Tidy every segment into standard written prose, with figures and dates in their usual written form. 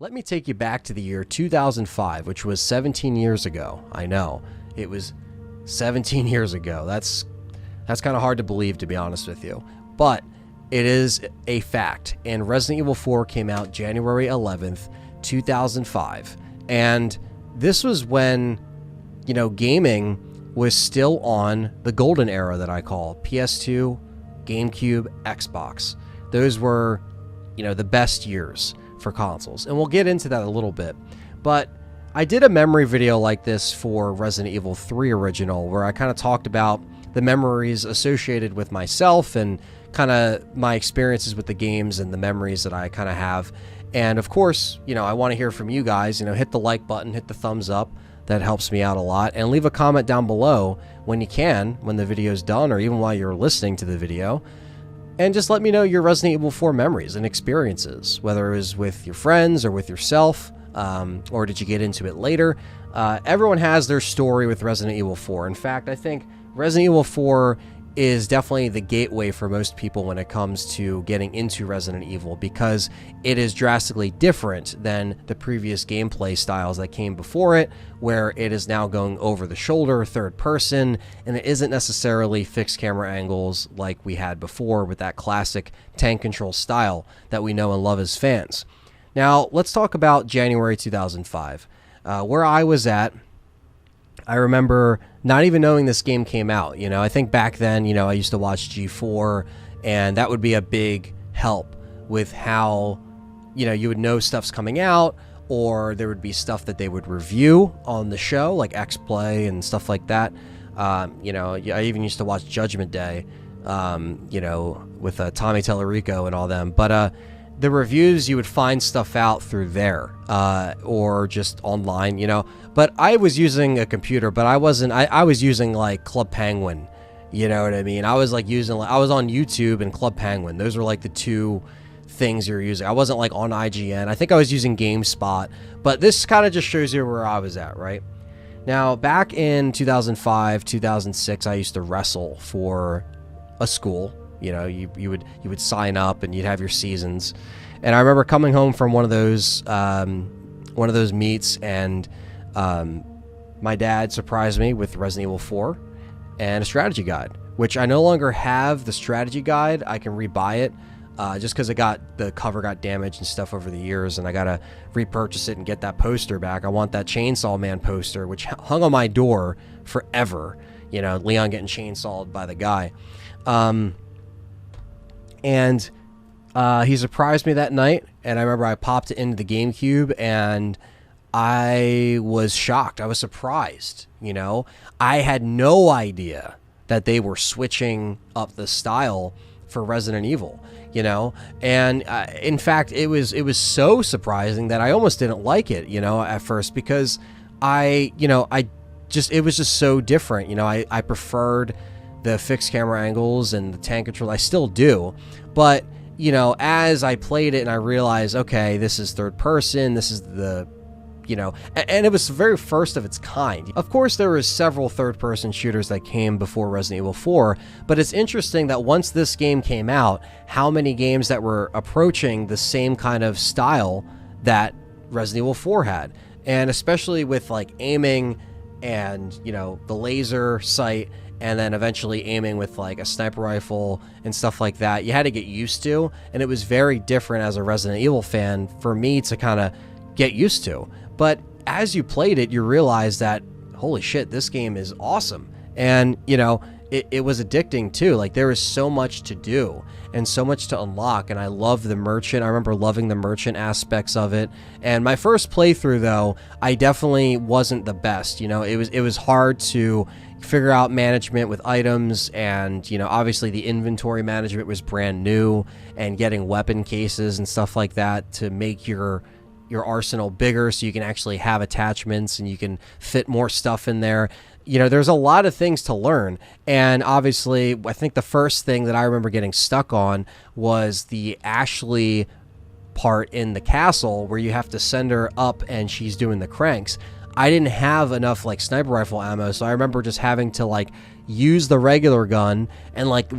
Let me take you back to the year 2005, which was 17 years ago. I know, it was 17 years ago. That's kind of hard to believe, to be honest with you. But it is a fact. And Resident Evil 4 came out January 11th, 2005. And this was when, you know, gaming was still on the golden era that I call PS2, GameCube, Xbox. Those were, you know, the best years for consoles, and we'll get into that a little bit. But I did a memory video like this for Resident Evil 3 original, where I kind of talked about the memories associated with myself and kind of my experiences with the games and the memories that I kind of have. And of course, you know, I want to hear from you guys. You know, hit the like button, hit the thumbs up. That helps me out a lot. And leave a comment down below when you can, when the video is done, or even while you're listening to the video. And just let me know your Resident Evil 4 memories and experiences, whether it was with your friends or with yourself, or did you get into it later? Everyone has their story with Resident Evil 4. In fact, I think Resident Evil 4 is definitely the gateway for most people when it comes to getting into Resident Evil, because it is drastically different than the previous gameplay styles that came before it, where it is now going over the shoulder, third person, and it isn't necessarily fixed camera angles like we had before with that classic tank control style that we know and love as fans. Now, let's talk about January 2005. Where I was at, I remember not even knowing this game came out. You know, I think back then, you know, I used to watch G4, and that would be a big help with how, you know, you would know stuff's coming out, or there would be stuff that they would review on the show, like X-Play and stuff like that. You know, I even used to watch Judgment Day, you know, with Tommy Tellerico and all them. But the reviews, you would find stuff out through there, or just online, you know. But I was using a computer, but I wasn't. I was using like Club Penguin, you know what I mean. I was like using. I was on YouTube and Club Penguin. Those were like the two things you're using. I wasn't like on IGN. I think I was using GameSpot. But this kind of just shows you where I was at, right? Now, back in 2005, 2006, I used to wrestle for a school. You know, you would sign up and you'd have your seasons. And I remember coming home from one of those meets, and my dad surprised me with Resident Evil 4 and a strategy guide, which I no longer have the strategy guide. I can rebuy it just because the cover got damaged and stuff over the years, and I gotta repurchase it and get that poster back. I want that Chainsaw Man poster, which hung on my door forever. You know, Leon getting chainsawed by the guy. And he surprised me that night, and I remember I popped it into the GameCube, and I was shocked. I was surprised, you know. I had no idea that they were switching up the style for Resident Evil, you know. And in fact, it was so surprising that I almost didn't like it, you know, at first, because it was just so different, you know. I preferred the fixed camera angles and the tank control. I still do, but you know, as I played it and I realized, okay, this is third person, this is the, you know, and it was the very first of its kind. Of course, there was several third person shooters that came before Resident Evil 4, but it's interesting that once this game came out, how many games that were approaching the same kind of style that Resident Evil 4 had, and especially with like aiming and, you know, the laser sight, and then eventually aiming with like a sniper rifle and stuff like that, you had to get used to, and it was very different as a Resident Evil fan for me to kind of get used to. But as you played it, you realize that, holy shit, this game is awesome. And, you know, it was addicting too. Like, there is so much to do and so much to unlock, and I love the merchant. I remember loving the merchant aspects of it. And my first playthrough, though, I definitely wasn't the best. You know, it was hard to figure out management with items, and, you know, obviously the inventory management was brand new, and getting weapon cases and stuff like that to make your arsenal bigger so you can actually have attachments and you can fit more stuff in there. You know, there's a lot of things to learn. And obviously, I think the first thing that I remember getting stuck on was the Ashley part in the castle, where you have to send her up and she's doing the cranks. I didn't have enough like sniper rifle ammo, so I remember just having to like use the regular gun and like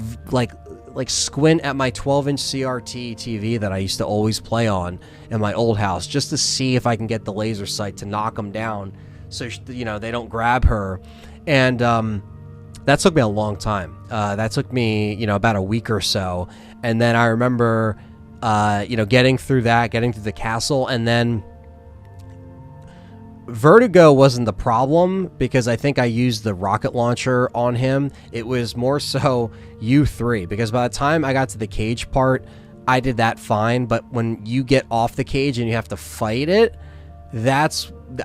squint at my 12-inch CRT TV that I used to always play on in my old house just to see if I can get the laser sight to knock them down so, you know, they don't grab her. And that took me a long time. That took me, you know, about a week or so. And then I remember, you know, getting through the castle, and then vertigo wasn't the problem because I think I used the rocket launcher on him. It was more so U3, because by the time I got to the cage part, I did that fine. But when you get off the cage and you have to fight it,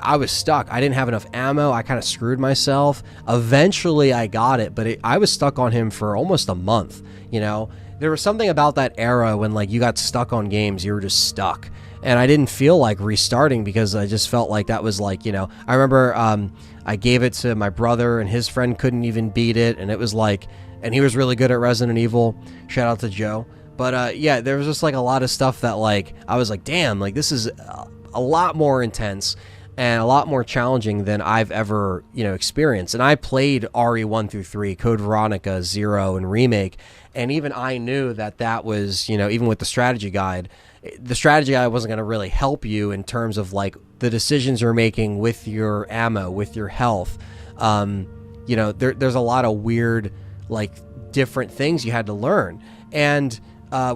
I was stuck. I didn't have enough ammo. I kind of screwed myself. Eventually I got it, but I was stuck on him for almost a month. You know, there was something about that era when like you got stuck on games, you were just stuck. And I didn't feel like restarting because I just felt like that was like, you know, I remember I gave it to my brother and his friend couldn't even beat it. And it was like, and he was really good at Resident Evil. Shout out to Joe. But yeah, there was just like a lot of stuff that like, I was like, damn, like this is a lot more intense and a lot more challenging than I've ever, you know, experienced. And I played RE 1 through 3, Code Veronica, 0, and Remake. And even I knew that that was, you know, even with the strategy guide wasn't going to really help you in terms of like the decisions you're making with your ammo, with your health. You know, there's a lot of weird, like different things you had to learn. And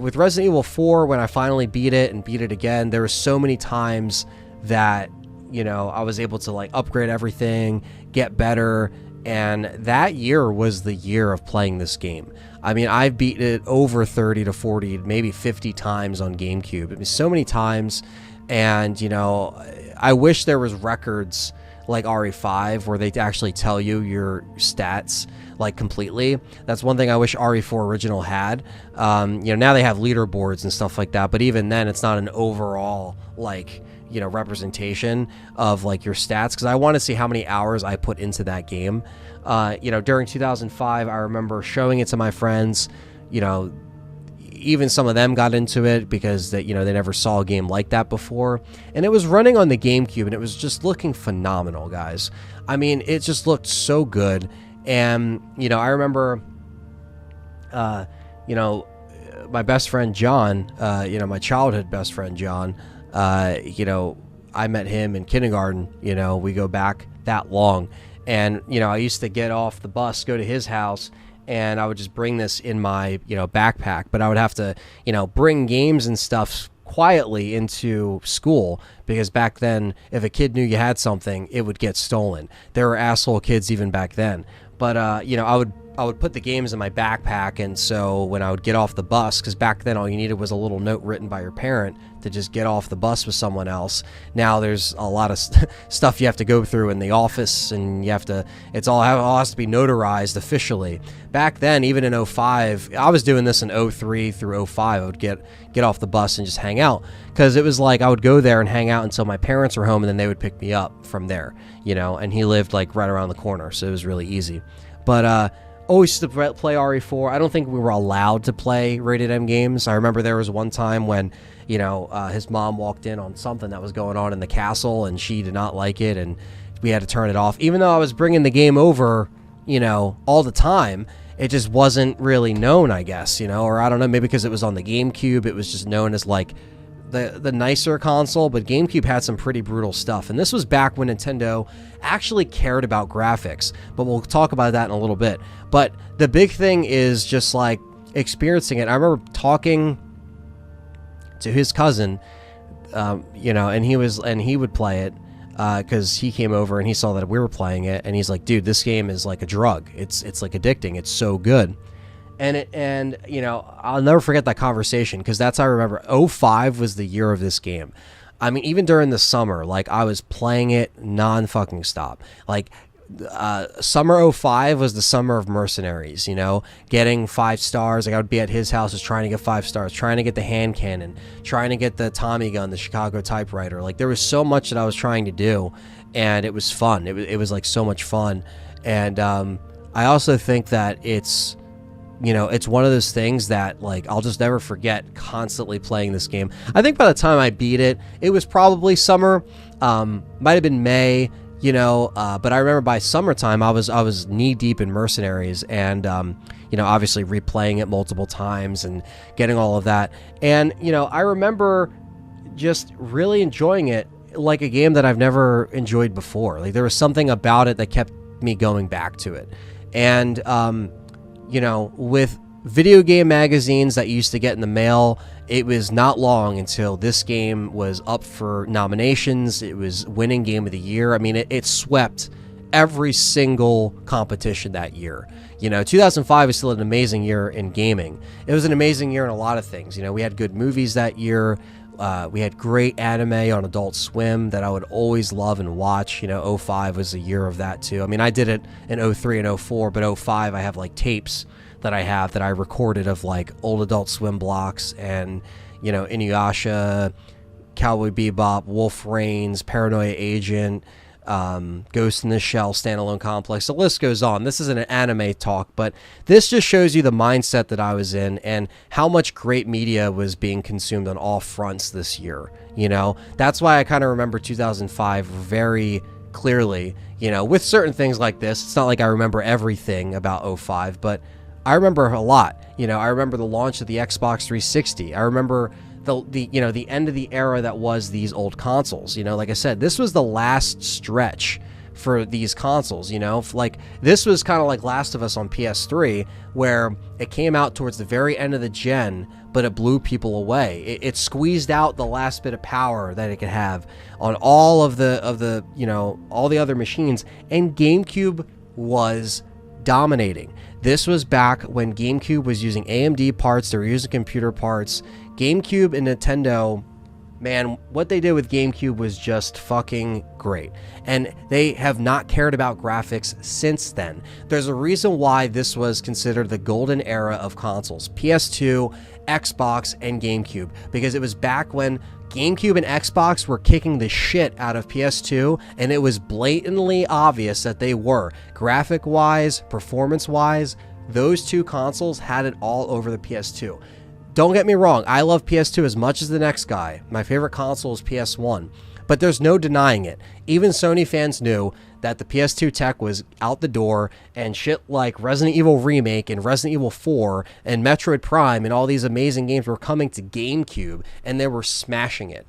with Resident Evil 4, when I finally beat it and beat it again, there were so many times that, you know, I was able to like upgrade everything, get better. And that year was the year of playing this game. I mean, I've beaten it over 30 to 40, maybe 50 times on GameCube. I mean, so many times. And, you know, I wish there was records like RE5 where they actually tell you your stats like completely. That's one thing I wish RE4 original had. You know, now they have leaderboards and stuff like that, but even then it's not an overall like, you know, representation of like your stats, because I want to see how many hours I put into that game. You know, during 2005, I remember showing it to my friends. You know, even some of them got into it because that, you know, they never saw a game like that before, and it was running on the GameCube, and it was just looking phenomenal, guys. I mean, it just looked so good. And you know, I remember, you know, my best friend John, you know, my childhood best friend John. You know, I met him in kindergarten. You know, we go back that long. And, you know, I used to get off the bus, go to his house, and I would just bring this in my, you know, backpack. But I would have to, you know, bring games and stuff quietly into school, because back then, if a kid knew you had something, it would get stolen. There were asshole kids even back then. But, you know, I would put the games in my backpack, and so when I would get off the bus, because back then all you needed was a little note written by your parent to just get off the bus with someone else. Now there's a lot of stuff you have to go through in the office, and you have to, it all has to be notarized officially. Back then, even in 05, I was doing this in 03 through 05, I would get off the bus and just hang out, because it was like I would go there and hang out until my parents were home, and then they would pick me up from there, you know, and he lived like right around the corner, so it was really easy. But always used to play RE4. I don't think we were allowed to play rated M games. I remember there was one time when, you know, his mom walked in on something that was going on in the castle, and she did not like it, and we had to turn it off. Even though I was bringing the game over, you know, all the time, it just wasn't really known, I guess, you know, or I don't know, maybe because it was on the GameCube, it was just known as like the nicer console. But GameCube had some pretty brutal stuff, and this was back when Nintendo actually cared about graphics, but we'll talk about that in a little bit. But the big thing is just like experiencing it. I remember talking to his cousin, you know, and he would play it because he came over and he saw that we were playing it, and he's like, dude, this game is like a drug. It's like addicting. It's so good. And you know, I'll never forget that conversation, because that's how I remember. 05 was the year of this game. I mean, even during the summer, like I was playing it non-fucking stop. Like summer 05 was the summer of mercenaries, you know, getting 5 stars. Like I would be at his house just trying to get 5 stars, trying to get the hand cannon, trying to get the Tommy gun, the Chicago typewriter. Like there was so much that I was trying to do, and it was fun. It was like so much fun. And I also think that it's, you know, it's one of those things that like I'll just never forget constantly playing this game. I think by the time I beat it, it was probably summer. Might have been May. But I remember by summertime, I was knee deep in Mercenaries, and obviously replaying it multiple times and getting all of that. And I remember just really enjoying it, like a game that I've never enjoyed before. Like, there was something about it that kept me going back to it. And with video game magazines that you used to get in the mail, it was not long until this game was up for nominations. It was winning Game of the Year. I mean, it swept every single competition that year. 2005 is still an amazing year in gaming. It was an amazing year in a lot of things. We had good movies that year. We had great anime on Adult Swim that I would always love and watch. 05 was a year of that too. I mean, I did it in 03 and 04, but 05 I have like tapes that I recorded of like old Adult Swim blocks, and Inuyasha, Cowboy Bebop, Wolf Reigns, Paranoia Agent, Ghost in the Shell, Standalone Complex. The list goes on. This isn't an anime talk, but this just shows you the mindset that I was in and how much great media was being consumed on all fronts this year. That's why I kind of remember 2005 very clearly. With certain things like this, it's not like I remember everything about 05, but I remember a lot. I remember the launch of the Xbox 360. I remember the end of the era that was these old consoles. Like I said, this was the last stretch for these consoles. Like, this was kind of like Last of Us on PS3, where it came out towards the very end of the gen, but it blew people away. It squeezed out the last bit of power that it could have on all of the all the other machines, and GameCube was dominating. This was back when GameCube was using AMD parts. They were using computer parts. GameCube and Nintendo, man, what they did with GameCube was just fucking great. And they have not cared about graphics since then. There's a reason why this was considered the golden era of consoles. PS2, Xbox, and GameCube. Because it was back when GameCube and Xbox were kicking the shit out of PS2, and it was blatantly obvious that they were. Graphic-wise, performance-wise, those two consoles had it all over the PS2. Don't get me wrong, I love PS2 as much as the next guy. My favorite console is PS1, but there's no denying it. Even Sony fans knew that the PS2 tech was out the door, and shit like Resident Evil Remake and Resident Evil 4 and Metroid Prime and all these amazing games were coming to GameCube, and they were smashing it.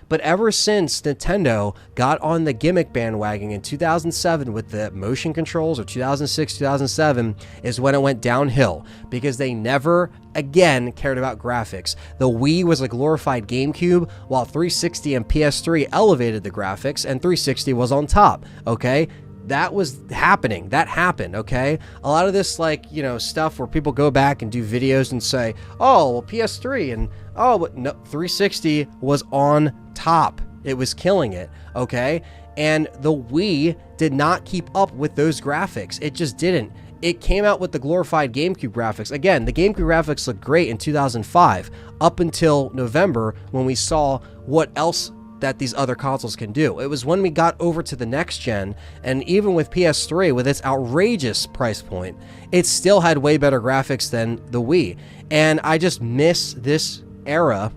But ever since Nintendo got on the gimmick bandwagon in 2007 with the motion controls, or 2006, 2007, is when it went downhill, because they never again cared about graphics. The Wii was a glorified GameCube, while 360 and PS3 elevated the graphics, and 360 was on top, okay? That was happening. That happened, okay? A lot of this, stuff where people go back and do videos and say, oh, well, PS3 and, oh, but no, 360 was on top. It was killing it, okay? And the Wii did not keep up with those graphics. It just didn't. It came out with the glorified GameCube graphics. Again, the GameCube graphics looked great in 2005, up until November, when we saw what else that these other consoles can do. It was when we got over to the next gen, and even with PS3, with its outrageous price point, it still had way better graphics than the Wii. And I just miss this era.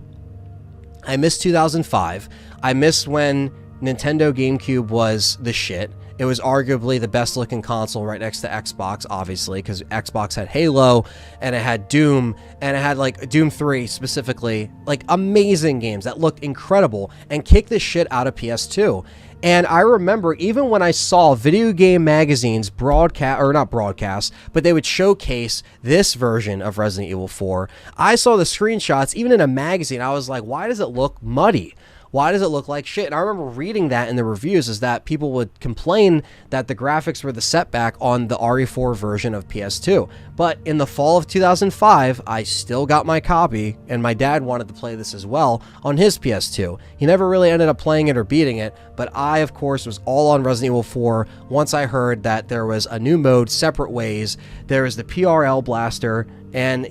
I miss 2005. I miss when Nintendo GameCube was the shit. It was arguably the best looking console right next to Xbox, obviously, because Xbox had Halo, and it had Doom, and it had like Doom 3 specifically, like amazing games that looked incredible and kicked the shit out of PS2. And I remember even when I saw video game magazines broadcast, or not broadcast, but they would showcase this version of Resident Evil 4, I saw the screenshots, even in a magazine. I was like, why does it look muddy? Why does it look like shit? And I remember reading that in the reviews, is that people would complain that the graphics were the setback on the RE4 version of PS2. But in the fall of 2005, I still got my copy, and my dad wanted to play this as well on his PS2. He never really ended up playing it or beating it, but I, of course, was all on Resident Evil 4 once I heard that there was a new mode, Separate Ways. There was the PRL blaster, and,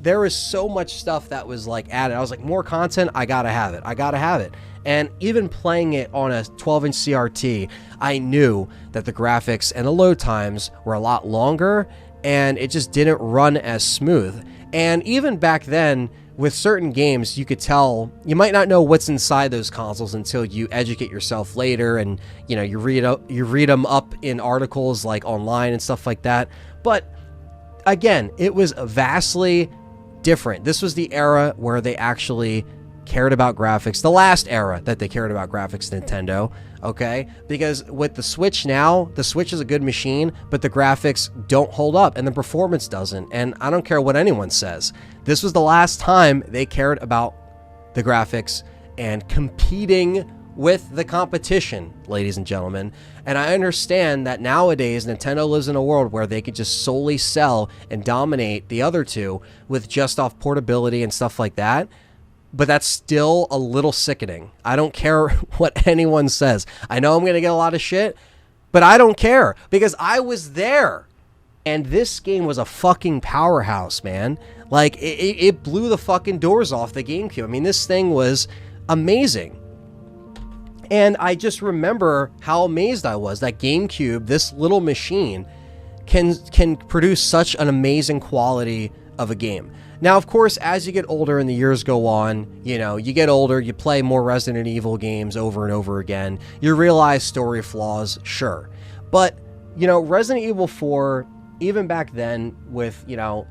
there was so much stuff that was like added. I was like, more content, I gotta have it. And even playing it on a 12-inch CRT, I knew that the graphics and the load times were a lot longer, and it just didn't run as smooth. And even back then, with certain games, you could tell, you might not know what's inside those consoles until you educate yourself later, and you read them up in articles like online and stuff like that. But again, it was vastly different. This was the era where they actually cared about graphics, the last era that they cared about graphics, Nintendo, okay? Because with the Switch now, the Switch is a good machine, but the graphics don't hold up and the performance doesn't, and I don't care what anyone says. This was the last time they cared about the graphics and competing with the competition, ladies and gentlemen. And I understand that nowadays Nintendo lives in a world where they could just solely sell and dominate the other two with just off portability and stuff like that. But that's still a little sickening. I don't care what anyone says. I know I'm going to get a lot of shit, but I don't care because I was there. And this game was a fucking powerhouse, man. Like, it blew the fucking doors off the GameCube. I mean, this thing was amazing. And I just remember how amazed I was that GameCube, this little machine, can produce such an amazing quality of a game. Now, of course, as you get older and the years go on, you get older, you play more Resident Evil games over and over again, you realize story flaws, sure. But, Resident Evil 4, even back then with,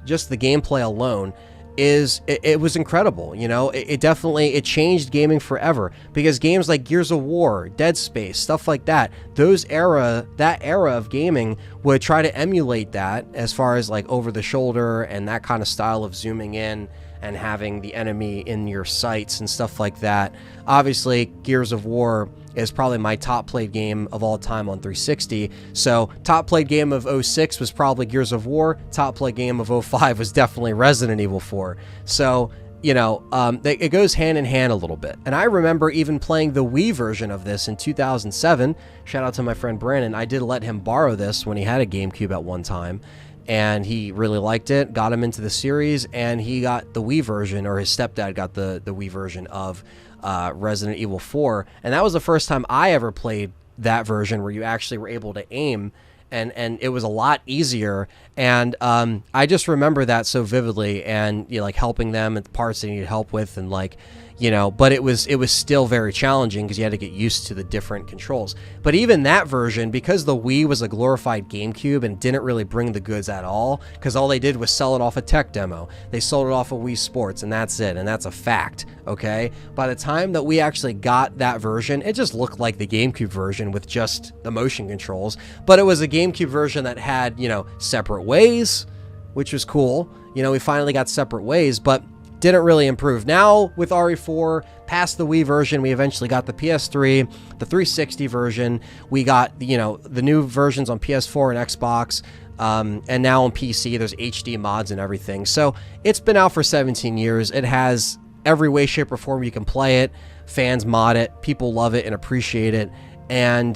just the gameplay alone, it was incredible. It definitely changed gaming forever, because games like Gears of War, Dead Space, stuff like that, that era of gaming would try to emulate that as far as like over the shoulder and that kind of style of zooming in and having the enemy in your sights and stuff like that. Obviously, Gears of War is probably my top played game of all time on 360. So top played game of 06 was probably Gears of War. Top played game of 05 was definitely Resident Evil 4. So, it goes hand in hand a little bit. And I remember even playing the Wii version of this in 2007. Shout out to my friend Brandon. I did let him borrow this when he had a GameCube at one time. And he really liked it, got him into the series, and he got the Wii version, or his stepdad got the Wii version of Resident Evil 4. And that was the first time I ever played that version where you actually were able to aim, and it was a lot easier. And I just remember that so vividly, and like helping them at the parts they needed help with, and like, but it was still very challenging because you had to get used to the different controls. But even that version, because the Wii was a glorified GameCube and didn't really bring the goods at all, because all they did was sell it off a tech demo. They sold it off of Wii Sports, and that's it, and that's a fact, okay? By the time that we actually got that version, it just looked like the GameCube version with just the motion controls, but it was a GameCube version that had, separate ways, which was cool. We finally got separate ways, but didn't really improve. Now with RE4, past the Wii version, we eventually got the PS3, the 360 version. We got the new versions on PS4 and Xbox, and now on PC. There's HD mods and everything. So it's been out for 17 years. It has every way, shape, or form you can play it. Fans mod it. People love it and appreciate it. And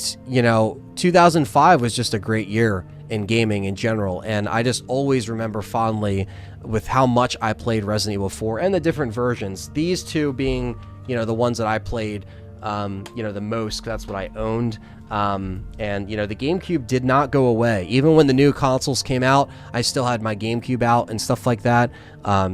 2005 was just a great year in gaming in general, and I just always remember fondly with how much I played Resident Evil 4 and the different versions. These two being, the ones that I played, the most, 'cause that's what I owned. And the GameCube did not go away. Even when the new consoles came out, I still had my GameCube out and stuff like that,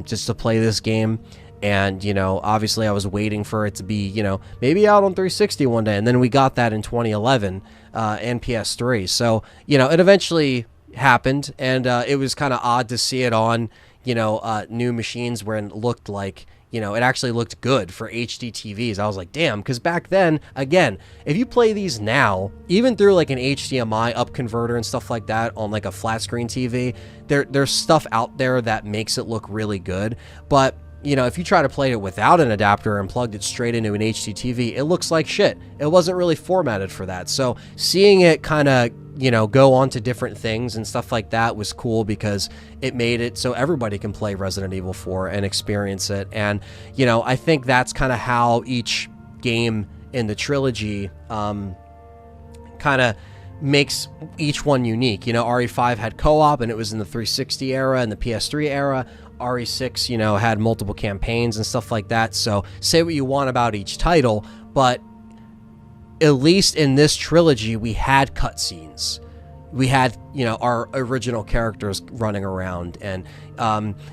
just to play this game. And, obviously I was waiting for it to be, maybe out on 360 one day. And then we got that in 2011, and PS3. So, it eventually happened, and it was kind of odd to see it on, new machines where it looked like, it actually looked good for HD TVs. I was like, damn, because back then, again, if you play these now, even through like an HDMI up converter and stuff like that on like a flat screen TV, there's stuff out there that makes it look really good. But if you try to play it without an adapter and plugged it straight into an HD TV, it looks like shit. It wasn't really formatted for that. So seeing it kind of, go on to different things and stuff like that was cool, because it made it so everybody can play Resident Evil 4 and experience it. And, I think that's kind of how each game in the trilogy kind of makes each one unique. RE5 had co-op, and it was in the 360 era and the PS3 era. RE6, had multiple campaigns and stuff like that. So say what you want about each title, but at least in this trilogy, we had cutscenes. we had, you know, our original characters running around. And,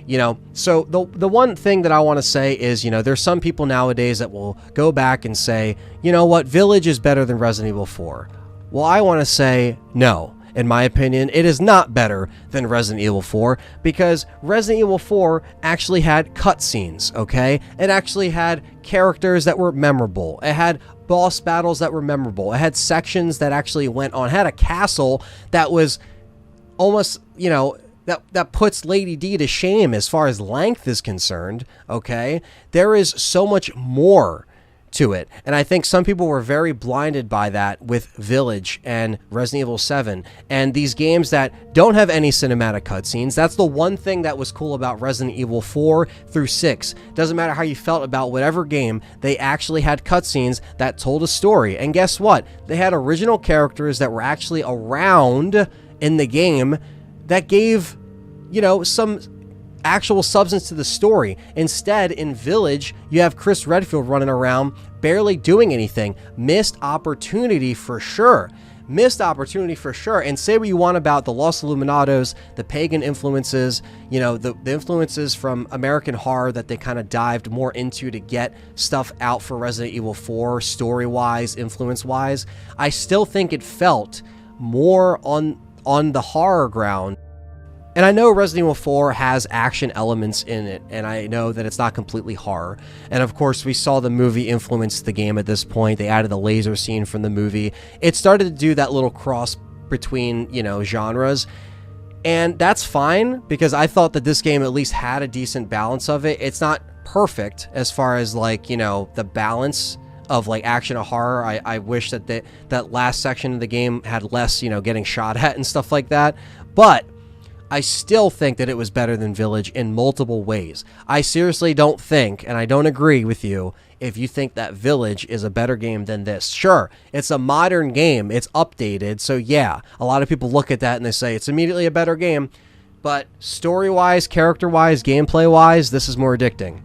you know, so the one thing that I want to say is, you know, there's some people nowadays that will go back and say, you know what, Village is better than Resident Evil 4. Well, I want to say no. In my opinion, it is not better than Resident Evil 4 because Resident Evil 4 actually had cutscenes, okay? It actually had characters that were memorable. It had boss battles that were memorable. It had sections that actually went on. It had a castle that was almost, you know, that puts Lady D to shame as far as length is concerned, okay? There is so much more to it. And I think some people were very blinded by that with Village and Resident Evil 7 and these games that don't have any cinematic cutscenes. That's the one thing that was cool about Resident Evil 4 through 6. Doesn't matter how you felt about whatever game, they actually had cutscenes that told a story. And guess what? They had original characters that were actually around in the game that gave, you know, some actual substance to the story. Instead, in Village, you have Chris Redfield running around barely doing anything. Missed opportunity for sure. Missed opportunity for sure. And say what you want about the Los Illuminados, the pagan influences, you know, the influences from American horror that they kind of dived more into to get stuff out for Resident Evil 4, story-wise, influence-wise. I still think it felt more on the horror ground. And I know Resident Evil 4 has action elements in it, and I know that it's not completely horror. And of course, we saw the movie influence the game at this point. They added the laser scene from the movie. It started to do that little cross between, you know, genres. And that's fine, because I thought that this game at least had a decent balance of it. It's not perfect as far as, like, you know, the balance of like action or horror. I wish that that last section of the game had less, you know, getting shot at and stuff like that. But I still think that it was better than Village in multiple ways. I seriously don't think, and I don't agree with you, if you think that Village is a better game than this. Sure, it's a modern game, it's updated, so yeah, a lot of people look at that and they say it's immediately a better game, but story-wise, character-wise, gameplay-wise, this is more addicting.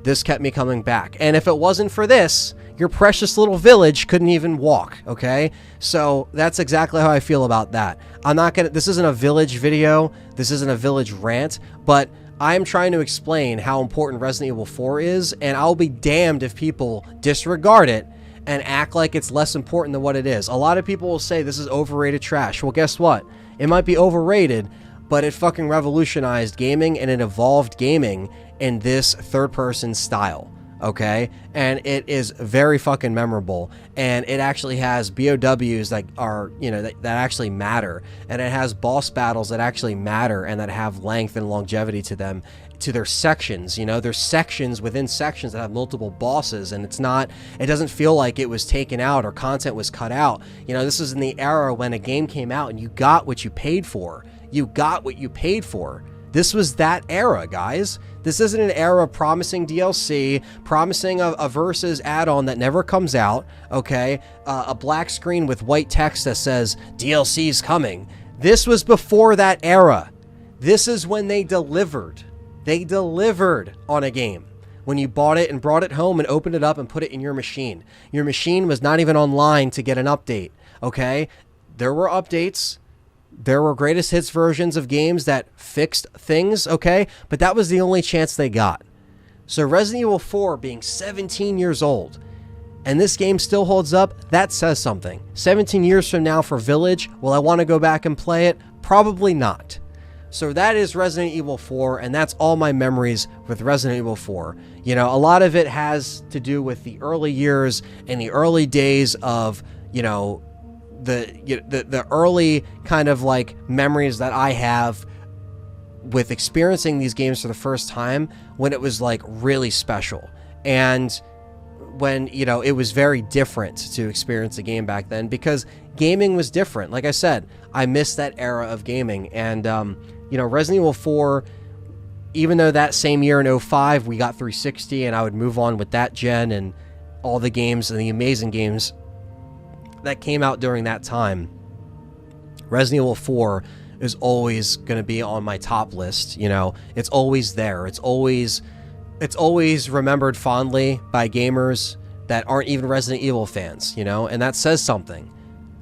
This kept me coming back, and if it wasn't for this, your precious little Village couldn't even walk, okay? So that's exactly how I feel about that. I'm not gonna, this isn't a Village video, this isn't a Village rant, but I'm trying to explain how important Resident Evil 4 is, and I'll be damned if people disregard it and act like it's less important than what it is. A lot of people will say this is overrated trash. Well, guess what? It might be overrated, but it fucking revolutionized gaming and it evolved gaming in this third-person style. Okay, and it is very fucking memorable, and it actually has BOWs that are, you know, that actually matter, and it has boss battles that actually matter and that have length and longevity to them, to their sections. You know, there's sections within sections that have multiple bosses, and it doesn't feel like it was taken out or content was cut out. You know, this is in the era when a game came out and you got what you paid for. You got what you paid for. This was that era, guys. This isn't an era promising DLC, promising a Versus add-on that never comes out, okay? A black screen with white text that says, DLC's coming. This was before that era. This is when they delivered. They delivered on a game. When you bought it and brought it home and opened it up and put it in your machine. Your machine was not even online to get an update, okay? There were updates. There were greatest hits versions of games that fixed things, okay? But that was the only chance they got. So Resident Evil 4 being 17 years old, and this game still holds up, that says something. 17 years from now for Village, will I want to go back and play it? Probably not. So that is Resident Evil 4, and that's all my memories with Resident Evil 4. You know, a lot of it has to do with the early years and the early days of, you know, the early kind of like memories that I have with experiencing these games for the first time when it was like really special, and when, you know, it was very different to experience a game back then because gaming was different. Like I said, I miss that era of gaming, and you know, Resident Evil 4, even though that same year in 2005 we got 360 and I would move on with that gen and all the games and the amazing games that came out during that time, Resident Evil 4 is always going to be on my top list. You know, it's always there. It's always remembered fondly by gamers that aren't even Resident Evil fans, you know, and that says something.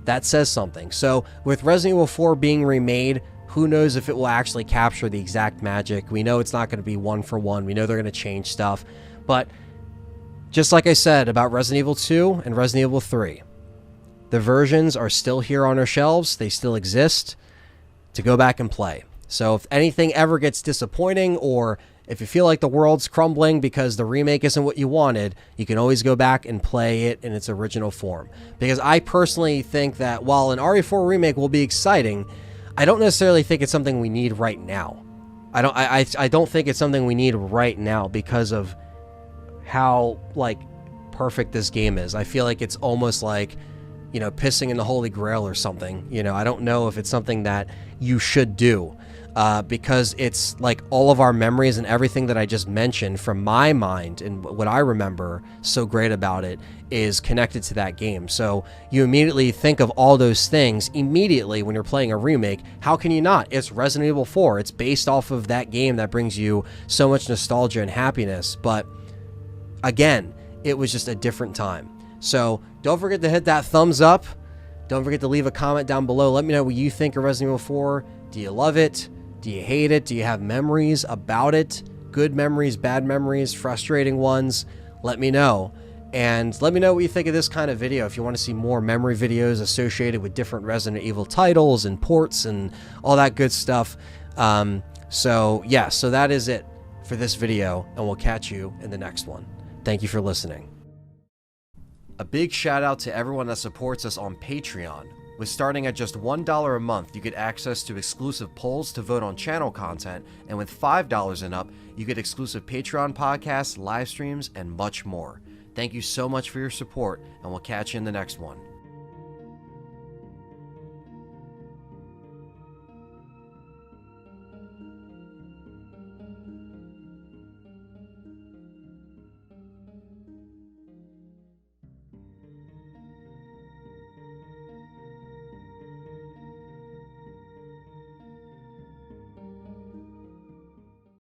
That says something. So with Resident Evil 4 being remade, who knows if it will actually capture the exact magic. We know it's not going to be one for one. We know they're going to change stuff. But just like I said about Resident Evil 2 and Resident Evil 3, the versions are still here on our shelves. They still exist to go back and play. So if anything ever gets disappointing, or if you feel like the world's crumbling because the remake isn't what you wanted, you can always go back and play it in its original form. Because I personally think that while an RE4 remake will be exciting, I don't necessarily think it's something we need right now. I don't think it's something we need right now because of how, like, perfect this game is. I feel like it's almost like, you know, pissing in the Holy Grail or something. You know, I don't know if it's something that you should do. Because it's like all of our memories and everything that I just mentioned from my mind and what I remember so great about it is connected to that game. So you immediately think of all those things immediately when you're playing a remake. How can you not? It's Resident Evil 4. It's based off of that game that brings you so much nostalgia and happiness. But again, it was just a different time. So don't forget to hit that thumbs up. Don't forget to leave a comment down below. Let me know what you think of Resident Evil 4. Do you love it? Do you hate it? Do you have memories about it? Good memories, bad memories, frustrating ones? Let me know. And let me know what you think of this kind of video. If you want to see more memory videos associated with different Resident Evil titles and ports and all that good stuff. So that is it for this video, and we'll catch you in the next one. Thank you for listening. A big shout out to everyone that supports us on Patreon. With starting at just $1 a month, you get access to exclusive polls to vote on channel content, and with $5 and up, you get exclusive Patreon podcasts, live streams, and much more. Thank you so much for your support, and we'll catch you in the next one.